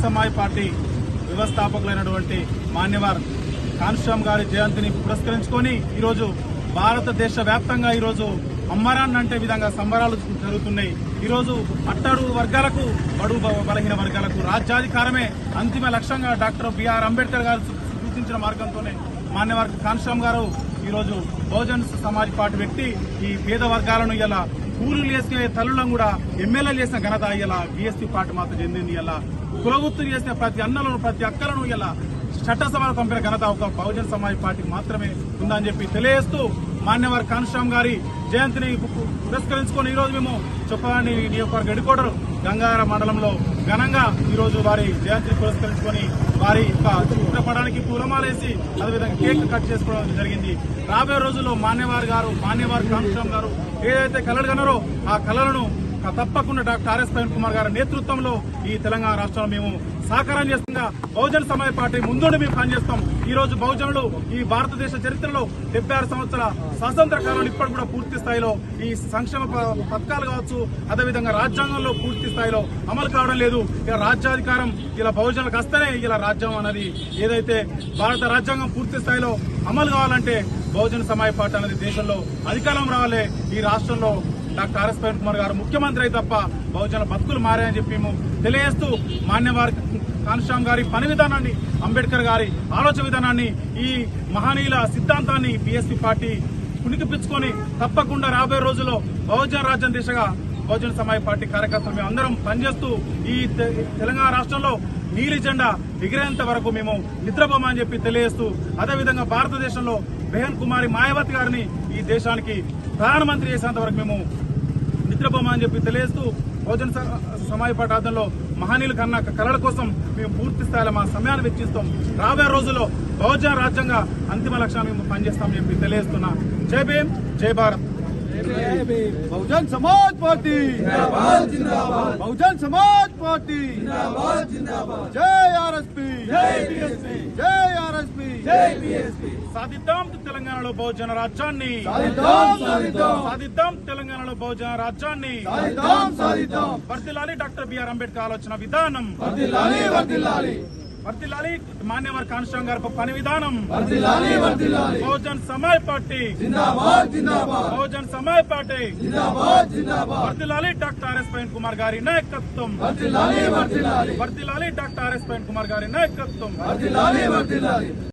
Samaj party వ్యవస్థాపకులైనటువంటి Manyavar కాన్షామ్ గారి జయంతిని పురస్కరించుకొని ఈరోజు భారతదేశ వ్యాప్తంగా ఈరోజు అమ్మరాన్ అంటే విధంగా సంబరాలు జరుగుతున్నాయి. ఈరోజు అట్టడుగు వర్గాలకు, బడుగు బలహీన వర్గాలకు రాజ్యాధికారమే అంతిమ లక్ష్యంగా డాక్టర్ బిఆర్ అంబేద్కర్ గారు సూచించిన మార్గంతోనే మాన్యవర్ కాన్షామ్ గారు ఈరోజు బహుజన్ సమాజ్ పార్టీ వ్యక్తి ఈ పేద వర్గాలను ఇలా కూలీలు చేసిన తల్లులను కూడా ఎమ్మెల్యేలు చేసిన ఘనత ఇలా బీఎస్పీ పార్టీ మాత్రం చెందింది. ఇలా కులగుర్తులు చేసిన ప్రతి అన్నలను ప్రతి అక్కలను ఇలా చట్టసభలో పంపిన ఘనత ఒక బహుజన్ సమాజ్ పార్టీకి మాత్రమే ఉందని చెప్పి తెలియజేస్తూ మాన్యవర్ కాన్షామ్ గారి జయంతిని పురస్కరించుకొని ఈరోజు మేము చొప్పదండి నియోజకవర్గ హెడ్క్వార్టర్ గంగార మండలంలో ఘనంగా ఈరోజు వారి జయంతిని పురస్కరించుకొని వారి చిత్రపటానికి పూలమాలేసి అదేవిధంగా కేక్ కట్ చేసుకోవడం జరిగింది. రాబోయే రోజుల్లో మాన్యవర్ కాన్షామ్ గారు ఏదైతే కలలు కన్నారో ఆ కళలను తప్పకుండా డాక్టర్ ఆర్ఎస్ ప్రవీణ్ కుమార్ గారి నేతృత్వంలో ఈ తెలంగాణ రాష్ట్రంలో మేము సహకారం చేస్తుండగా బహుజన్ సమాజ్ పార్టీ ముందుండి మేము పనిచేస్తాం. ఈ రోజు బహుజనులు ఈ భారతదేశ చరిత్రలో 76 సంవత్సరాల స్వాతంత్ర కాలంలో ఇప్పటి కూడా పూర్తి స్థాయిలో ఈ సంక్షేమ పథకాలు కావచ్చు, అదేవిధంగా రాజ్యాంగంలో పూర్తి స్థాయిలో అమలు కావడం లేదు. ఇలా రాజ్యాధికారం ఇలా బహుజనులకు వస్తేనే ఇలా రాజ్యం అనేది ఏదైతే భారత రాజ్యాంగం పూర్తి స్థాయిలో అమలు కావాలంటే బహుజన్ సమాజ్ పార్టీ అనేది దేశంలో అధికారం రావాలి. ఈ రాష్ట్రంలో డాక్టర్ ఆర్ఎస్ ప్రవీణ్ కుమార్ గారు ముఖ్యమంత్రి అయితే తప్ప బహుజన బతుకులు మారాయని చెప్పి మేము తెలియజేస్తూ మాన్యవర్ కాన్షామ్ గారి పని విధానాన్ని, అంబేద్కర్ గారి ఆలోచన విధానాన్ని, ఈ మహనీయుల సిద్ధాంతాన్ని బీఎస్పీ పార్టీ పుణికిపించుకొని తప్పకుండా రాబోయే రోజుల్లో బహుజన రాజ్యం దిశగా బహుజన సమాజ్ పార్టీ కార్యకర్తలు మేము అందరం పనిచేస్తూ ఈ తెలంగాణ రాష్ట్రంలో నీలి జెండా ఎగిరేంత వరకు మేము నిద్రపోమని చెప్పి తెలియజేస్తూ అదేవిధంగా భారతదేశంలో బెహన్ కుమారి మాయావతి గారిని ఈ దేశానికి ప్రధానమంత్రి చేసేంత వరకు మేము నిద్రపోమని చెప్పి తెలియజేస్తూ బహుజన సమాజ్ పార్టీ ఆధ్వర్యంలో మహనీయుల కన్నా కళల కోసం మేము పూర్తి స్థాయిలో మా సమయాన్ని వెచ్చిస్తాం. రాబోయే రోజుల్లో బహుజన రాజ్యంగా అంతిమ లక్ష్యాన్ని మేము పనిచేస్తామని చెప్పి తెలియజేస్తున్నా. జై భీమ్, జై భారత్. बहुजन समाज पार्टी बहुजन समाज पार्टी जय आरएसपी जय आरएसपी సాధిద్దాం తెలంగాణలో బహుజన రాజ్యాన్ని, సాధిద్దాం తెలంగాణలో బహుజన రాజ్యాన్ని, వర్ధిల్లాలి డాక్టర్ బిఆర్ అంబేద్కర్ ఆలోచన విధానం, వర్ధిల్లాలి మాన్యవర్ కాన్షామ్ గారి పని విధానం, బహుజన్ సమాజ్ పార్టీ, బహుజన్ సమాజ్ పార్టీ, వర్ధిల్లాలి డాక్టర్ ఆర్ఎస్ ప్రవీణ్ కుమార్ గారి నాయకత్వం, వర్ధిల్లాలి డాక్టర్ ఆర్ఎస్ ప్రవీణ్ కుమార్ గారి నాయకత్వం.